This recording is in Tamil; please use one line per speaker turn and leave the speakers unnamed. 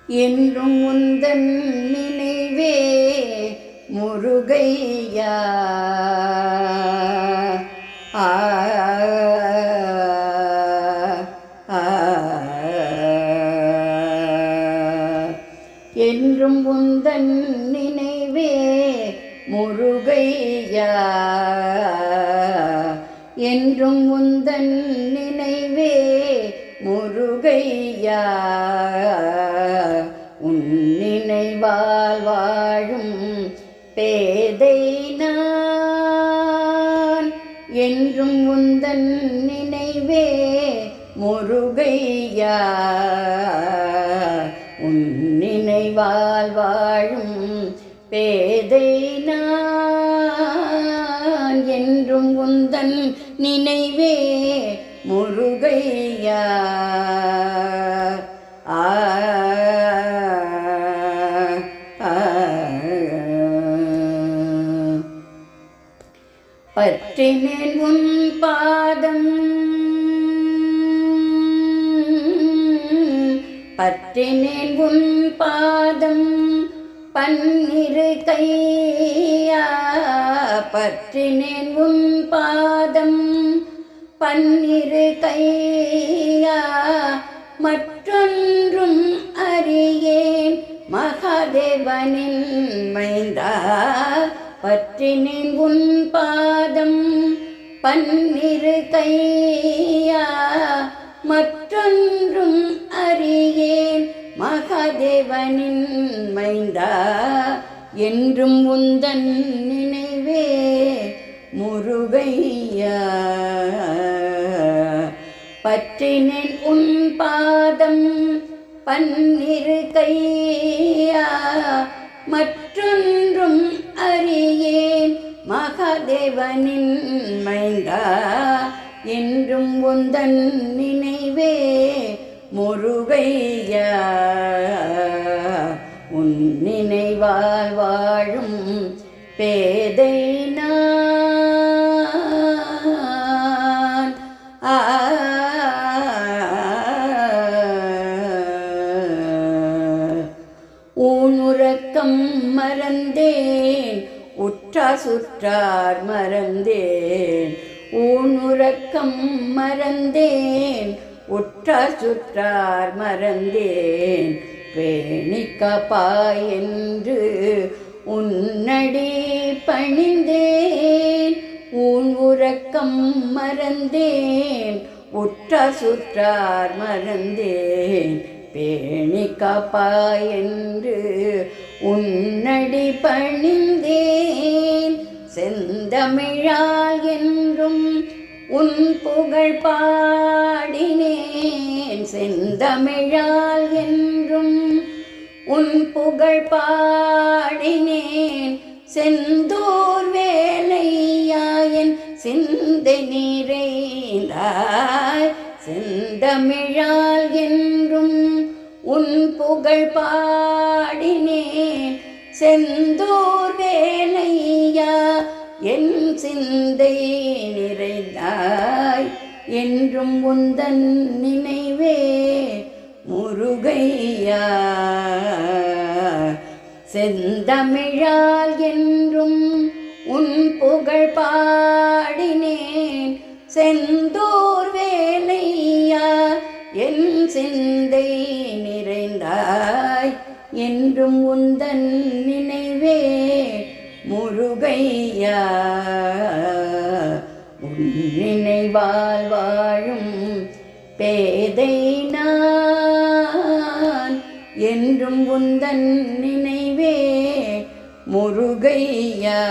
என்றும் உந்தன் நினைவே முருகையா. ஆ என்றும் உந்தன் நினைவே முருகையா. என்றும் உந்தன் நினைவே முருகையா. உன் நினைவால் வாழும் பேதை நான். என்றும் உந்தன் நினைவே முருகையா. உன் நினைவால் வாழும் பேதை நான். என்றும் உந்தன் நினைவே முருகையா. ஆ பற்றினேன் உன் பாதம், பற்றினேன் உன் பாதம் பன்னிரு கையா. பற்றினேன் உன் பாதம் பன்னிரு கையா. மற்றொன்றும் அறியேன் மகாதேவனின் மைந்தா. பற்றினேன் உன் பாதம் பன்னிரு கையா. மற்றொன்றும் அறியேன் மகாதேவனின் மைந்தா. என்றும் உந்தன் நினைவே முருகையா. பற்றினேன் உன் பாதம் பன்னிரு கையா. மற்றொன்றும் அறியேன் மகாதேவனின் மைந்தா. என்றும் உந்தன் நினைவே முருகையா. உன் நினைவால் வாழும் பேதை நான். ஊனுறக்கம் மறந்தேன் உற்றார் சுற்றார் மறந்தேன். ஊனுறக்கம் மறந்தேன் உற்றார் சுற்றார் மறந்தேன். பேணிக்காப்பாய் என்று உன்னடி பணிந்தேன். ஊன் உறக்கம் மறந்தேன் உற்றார் சுற்றார் மறந்தேன். பேணிக்காப்பாய் என்று உன்னடி பணிந்தேன். செந்தமிழால் என்றும் உன் புகழ் பாடினேன். செந்தமிழால் என்றும் உன் புகழ் பாடினேன். செந்தூர் வேலையாயன் சிந்தை நிறைந்தாய். செந்தமிழால் என்றும் உன் புகழ் பாடினேன். செந்தூர் வேலையா என் சிந்தை நிறைந்தாய். என்றும் உந்தன் நினைவே முருகையா. செந்தமிழால் என்றும் உன் புகழ் பாடினேன். செந்தூர் வேலையா என் சிந்தை நிறைந்தாய். என்றும் உந்தன் நினைவே முருகையா. உன் நினைவால் வாழும் பேதை நான். என்றும் உந்தன் நினைவே முருகையா.